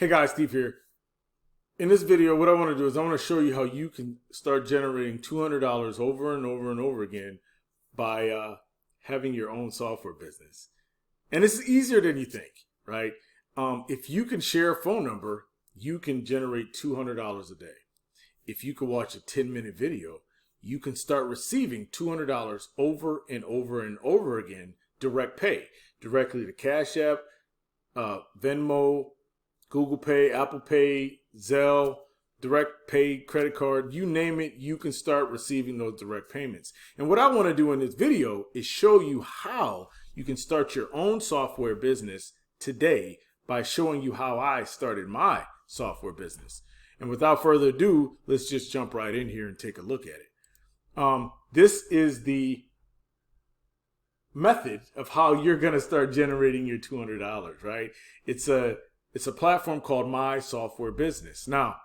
Hey guys, Steve here. In this video, what I want to do is I want to show you how you can start generating $200 over and over and over again by having your own software business. And it's easier than you think, right? If you can share a phone number, you can generate $200 a day. If you can watch a 10-minute video, you can start receiving $200 over and over and over again, direct pay, directly to Cash App, Venmo, Google Pay, Apple Pay, Zelle, direct pay, credit card, you name it, you can start receiving those direct payments. And what I want to do in this video is show you how you can start your own software business today by showing you how I started my software business. And without further ado, let's just jump right in here and take a look at it. This is the method of how you're going to start generating your $200, right? It's a platform called My Software Business. Now,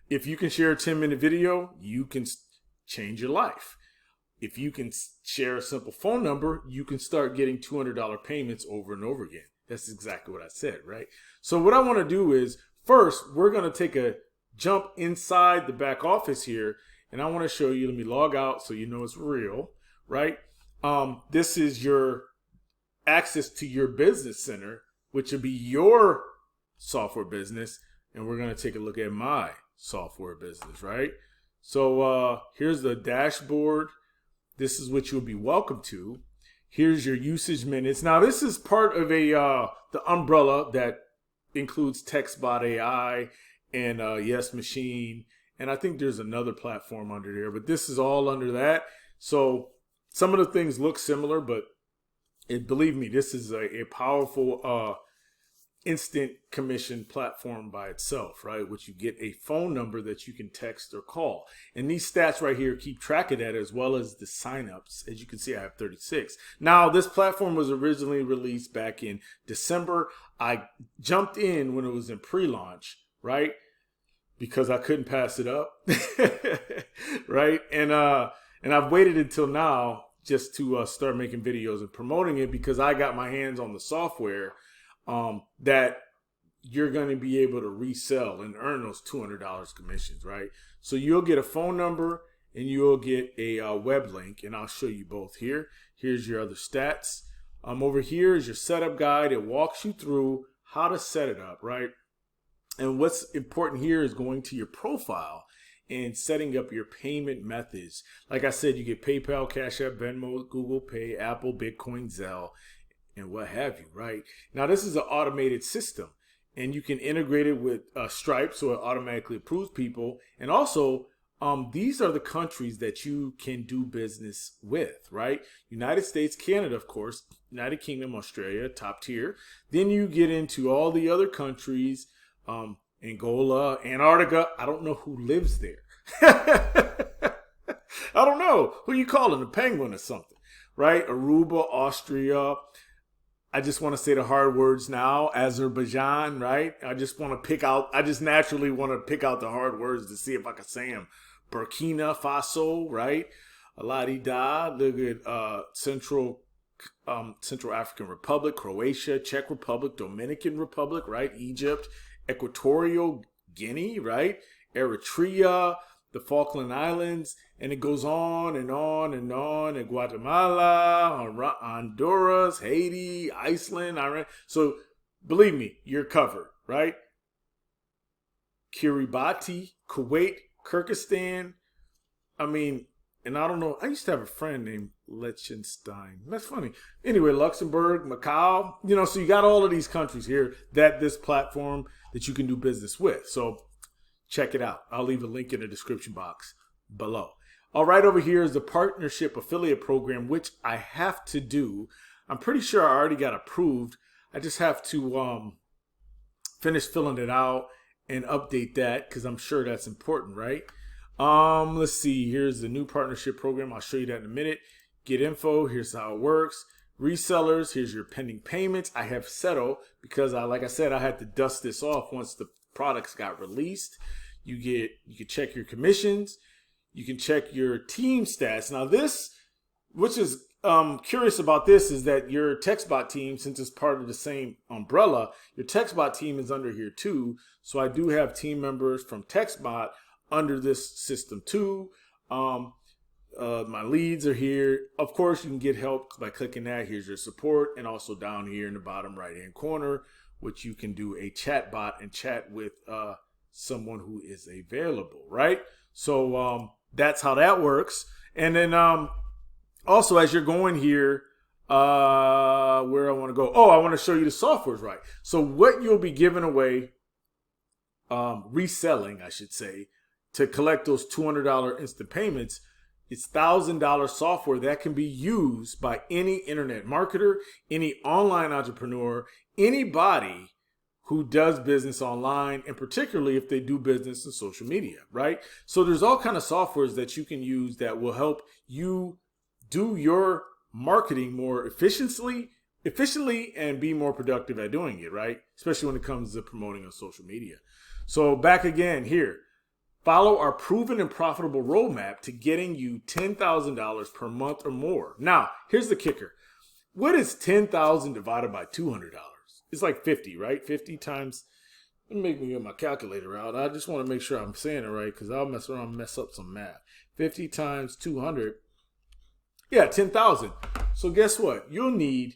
if you can share a 10-minute video, you can change your life. If you can share a simple phone number, you can start getting $200 payments over and over again. That's exactly what I said, right? So what I want to do is, first, we're going to take a jump inside the back office here, and I want to show you. Let me log out so you know it's real, right? This is your access to your business center, which would be your software business. And we're going to take a look at my software business, right? So here's the dashboard. This is what you'll be welcome to. Here's your usage minutes. Now, this is part of the umbrella that includes TextBot AI and Yes Machine. And I think there's another platform under there, but this is all under that. So some of the things look similar, but believe me, this is a powerful instant commission platform by itself, right? Which you get a phone number that you can text or call. And these stats right here keep track of that, as well as the signups. As you can see, I have 36. Now, this platform was originally released back in December. I jumped in when it was in pre-launch, right? Because I couldn't pass it up, right? And I've waited until now just to start making videos and promoting it, because I got my hands on the software that you're going to be able to resell and earn those $200 commissions, right? So you'll get a phone number and you'll get a web link, and I'll show you both here. Here's your other stats. Over here is your setup guide. It walks you through how to set it up, right? And what's important here is going to your profile and setting up your payment methods. Like I said, you get PayPal, Cash App, Venmo, Google Pay, Apple, Bitcoin, Zelle, and what have you, right? Now, this is an automated system, and you can integrate it with Stripe, so it automatically approves people. And also, these are the countries that you can do business with, right? United States, Canada, of course, United Kingdom, Australia, top tier. Then you get into all the other countries, Angola, Antarctica. I don't know who lives there. I don't know. Who you calling, a penguin or something, right? Aruba, Austria. I just want to say the hard words now. Azerbaijan, right? I just naturally want to pick out the hard words to see if I can say them. Burkina Faso, right? La-di-da. Look at Central African Republic, Croatia, Czech Republic, Dominican Republic, right? Egypt, Equatorial Guinea, right? Eritrea, the Falkland Islands, and it goes on and on and on. And Guatemala, Honduras, Haiti, Iceland, Iran. So believe me, you're covered, right? Kiribati, Kuwait, Kyrgyzstan. I mean, and I don't know. I used to have a friend named Liechtenstein. That's funny. Anyway, Luxembourg, Macau. So you got all of these countries here that this platform that you can do business with. So check it out. I'll leave a link in the description box below. All right, over here is the partnership affiliate program, which I have to do. I'm pretty sure I already got approved. I just have to finish filling it out and update that, because I'm sure that's important, right? Let's see. Here's the new partnership program. I'll show you that in a minute. Get info. Here's how it works. Resellers. Here's your pending payments. I have settled because like I said, I had to dust this off once the products got released. You can check your commissions. You can check your team stats. Now this, which is curious about this is that your TextBot team, since it's part of the same umbrella, your TextBot team is under here too. So I do have team members from TextBot under this system too. My leads are here. Of course, you can get help by clicking that. Here's your support, and also down here in the bottom right-hand corner, which you can do a chat bot and chat with someone who is available, right? So that's how that works. And then also, as you're going here, where I want to go. Oh, I want to show you the softwares, right? So what you'll be giving away, reselling, I should say, to collect those $200 instant payments, it's $1,000 software that can be used by any internet marketer, any online entrepreneur, anybody who does business online, and particularly if they do business in social media, right? So there's all kind of softwares that you can use that will help you do your marketing more efficiently and be more productive at doing it, right? Especially when it comes to promoting on social media. So back again here, follow our proven and profitable roadmap to getting you $10,000 per month or more. Now, here's the kicker. What is 10,000 divided by $200? It's like 50, right? 50 times, make me get my calculator out. I just want to make sure I'm saying it right because I'll mess around and mess up some math. 50 times 200. Yeah, 10,000. So guess what? You'll need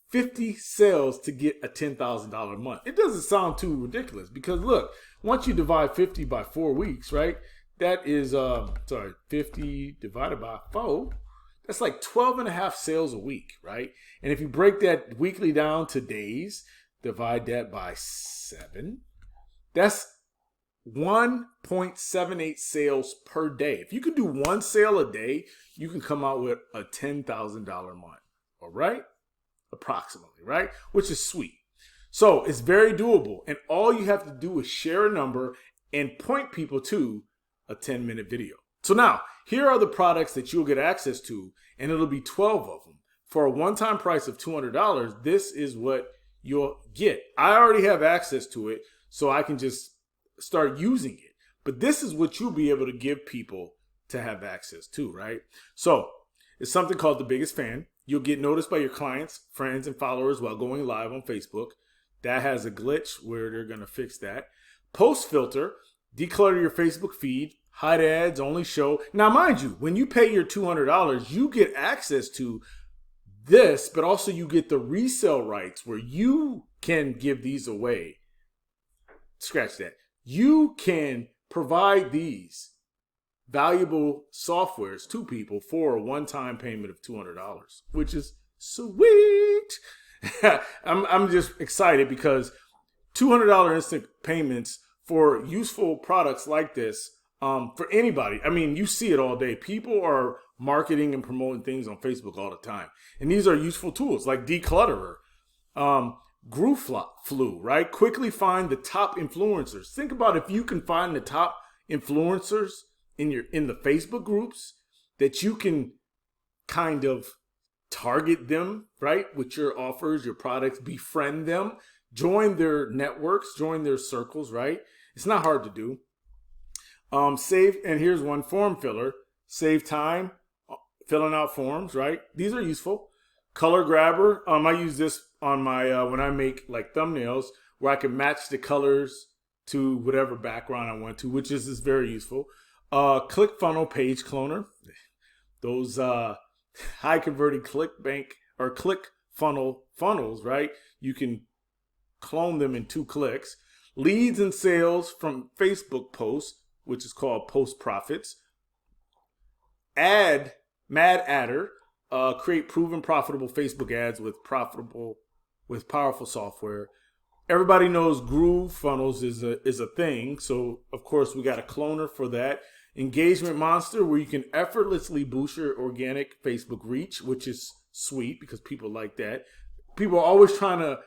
50 sales to get a $10,000 a month. It doesn't sound too ridiculous because look, once you divide 50 by 4 weeks, right? That is, 50 divided by 4. That's like 12 and a half sales a week, right? And if you break that weekly down to days, divide that by 7, that's 1.78 sales per day. If you can do one sale a day, you can come out with a $10,000 a month, all right? Approximately, right? Which is sweet. So it's very doable. And all you have to do is share a number and point people to a 10-minute video. So now, here are the products that you'll get access to, and it'll be 12 of them. For a one-time price of $200, this is what you'll get. I already have access to it, so I can just start using it. But this is what you'll be able to give people to have access to, right? So it's something called The Biggest Fan. You'll get noticed by your clients, friends, and followers while going live on Facebook. That has a glitch where they're going to fix that. Post filter, declutter your Facebook feed, hide ads, only show. Now, mind you, when you pay your $200, you get access to this, but also you get the resale rights where you can give these away. Scratch that. You can provide these valuable softwares to people for a one-time payment of $200, which is sweet. I'm just excited because $200 instant payments for useful products like this, for anybody. I mean, you see it all day. People are marketing and promoting things on Facebook all the time. And these are useful tools like Declutterer, Flu, right? Quickly find the top influencers. Think about if you can find the top influencers in the Facebook groups that you can kind of target them, right? With your offers, your products, befriend them, join their networks, join their circles, right? It's not hard to do. Save, and here's one, form filler. Save time filling out forms, right? These are useful. Color grabber. I use this on my, when I make like thumbnails where I can match the colors to whatever background I want to, which is very useful. Click funnel page cloner. Those high converting click funnels, right? You can clone them in 2 clicks. Leads and sales from Facebook posts, which is called Post Profits. Mad Adder, create proven profitable Facebook ads with powerful software. Everybody knows Groove Funnels is a thing, so of course we got a cloner for that. Engagement Monster, where you can effortlessly boost your organic Facebook reach, which is sweet because people like that. People are always trying to,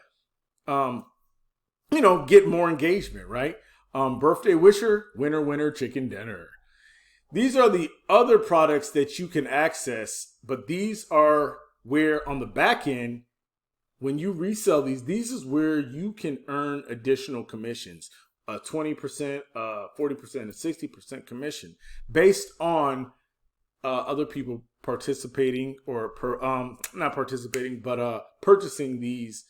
get more engagement, right? Birthday Wisher, winner, chicken dinner. These are the other products that you can access, but these are where on the back end, when you resell these is where you can earn additional commissions, 20%, 40%, and 60% commission based on other people participating or not participating, but purchasing these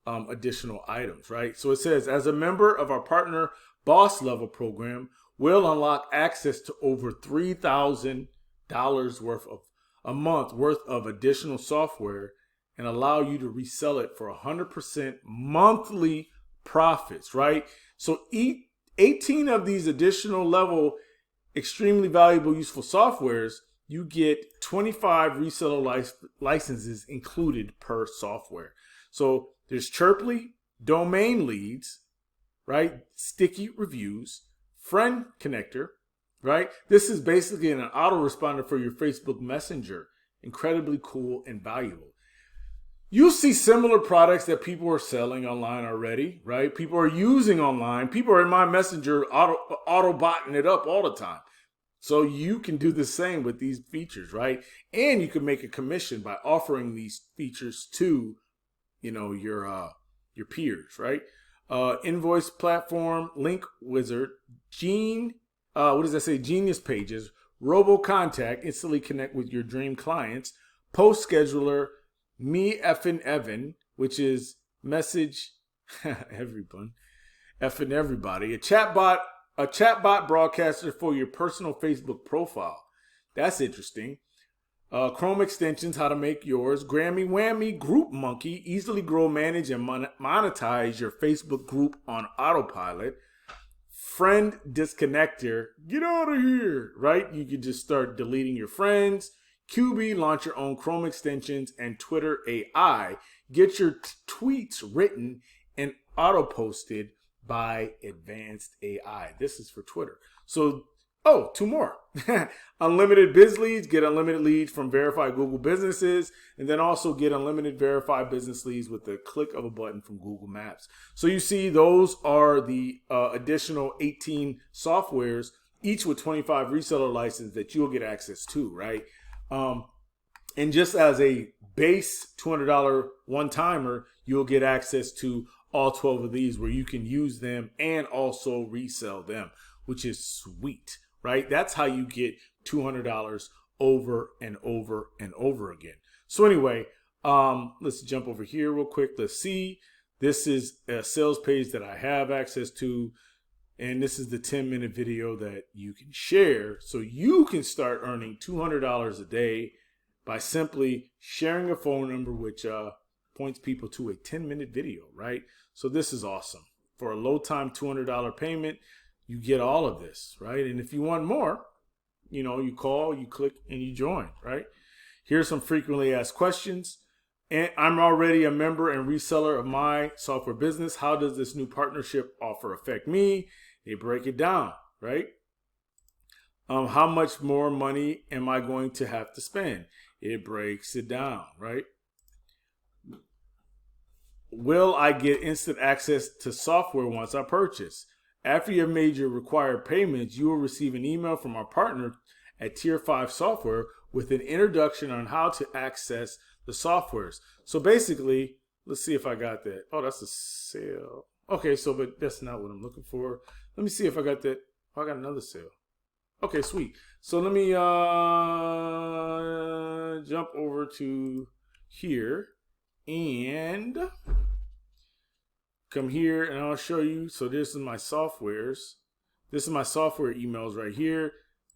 additional items, right? So it says, as a member of our partner boss level program, we'll unlock access to over $3,000 worth of a month worth of additional software and allow you to resell it for 100% monthly profits, right? So 18 of these additional level, extremely valuable, useful softwares, you get 25 reseller licenses included per software. So there's Chirply, domain leads, right? Sticky reviews, friend connector, right? This is basically an autoresponder for your Facebook Messenger. Incredibly cool and valuable. You see similar products that people are selling online already, right? People are using online. People are in my Messenger auto-botting it up all the time. So you can do the same with these features, right? And you can make a commission by offering these features to, your peers, right? Invoice platform, link wizard, Genius Pages, Robo Contact, instantly connect with your dream clients, Post Scheduler, Me Effin' Evan, which is message everyone, effing everybody, a chatbot broadcaster for your personal Facebook profile. That's interesting. Chrome extensions, how to make yours. Grammy Whammy Group Monkey, easily grow, manage, and monetize your Facebook group on autopilot. Friend disconnector, get out of here, right? You can just start deleting your friends. QB, launch your own Chrome extensions. And Twitter AI, get your tweets written and auto-posted by advanced AI. This is for Twitter. So, two more. Unlimited biz leads, get unlimited leads from verified Google businesses, and then also get unlimited verified business leads with the click of a button from Google Maps. So you see, those are the additional 18 softwares, each with 25 reseller license that you'll get access to, right? And just as a base $200 one-timer, you'll get access to all 12 of these where you can use them and also resell them, which is sweet, right? That's how you get $200 over and over and over again. So anyway, let's jump over here real quick. Let's see. This is a sales page that I have access to. And this is the 10-minute video that you can share so you can start earning $200 a day by simply sharing a phone number, which points people to a 10-minute video, right? So this is awesome. For a low-time $200 payment, you get all of this, right? And if you want more, you call, you click, and you join, right? Here's some frequently asked questions. And I'm already a member and reseller of my software business. How does this new partnership offer affect me? They break it down, right? How much more money am I going to have to spend? It breaks it down, right? Will I get instant access to software once I purchase? After you have made your required payments, you will receive an email from our partner at Tier 5 Software with an introduction on how to access the softwares. So basically, let's see if I got that. Oh, that's a sale. Okay, but that's not what I'm looking for. Let me see if I got that. Oh, I got another sale. Okay, sweet. So let me jump over to here and come here, and I'll show you. So this is my softwares. This is my software emails right here.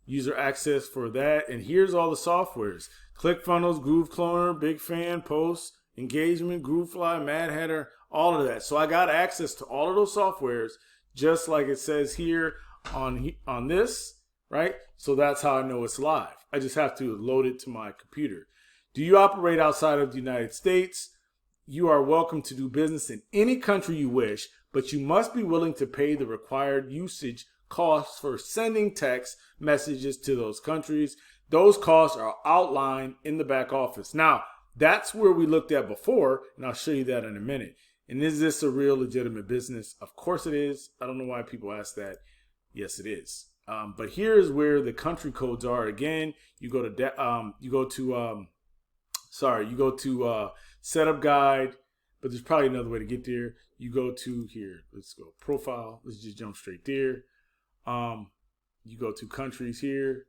User access for that. And here's all the softwares. ClickFunnels, Groove Cloner, Big Fan, Post, Engagement, Groovefly, Mad Hatter, all of that. So I got access to all of those softwares, just like it says here on this, right? So that's how I know it's live. I just have to load it to my computer. Do you operate outside of the United States? You are welcome to do business in any country you wish, but you must be willing to pay the required usage costs for sending text messages to those countries. Those costs are outlined in the back office. Now, that's where we looked at before, and I'll show you that in a minute. And is this a real legitimate business? Of course it is. I don't know why people ask that. Yes, it is. But here's where the country codes are. Again, you go to setup guide, but there's probably another way to get there. You go to here. Let's go profile. Let's just jump straight there. You go to countries here.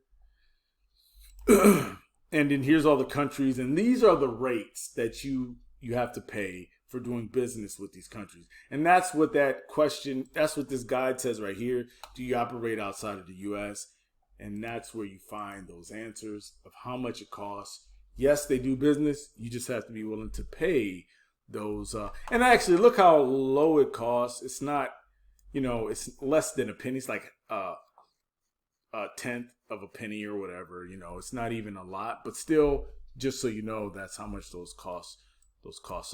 And then here's all the countries, and these are the rates that you have to pay for doing business with these countries. And that's what that's what this guide says right here. Do you operate outside of the US? And that's where you find those answers of how much it costs. Yes, they do business. You just have to be willing to pay those. And actually, look how low it costs. It's not, it's less than a penny. It's like a tenth of a penny or whatever. It's not even a lot, but still, just so you know, that's how much those costs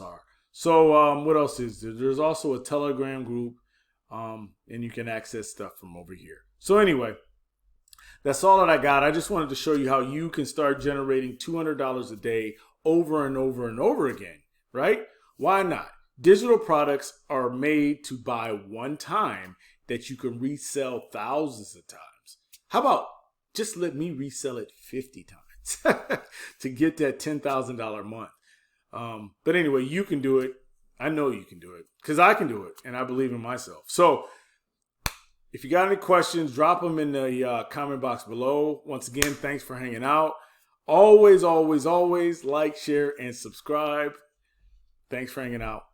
are. So what else is there? There's also a Telegram group, and you can access stuff from over here. So anyway, that's all that I got. I just wanted to show you how you can start generating $200 a day over and over and over again, right? Why not? Digital products are made to buy one time that you can resell thousands of times. How about just let me resell it 50 times to get that $10,000 month? But anyway, you can do it. I know you can do it because I can do it and I believe in myself. So if you got any questions, drop them in the comment box below. Once again, thanks for hanging out. Always, always, always like, share, and subscribe. Thanks for hanging out.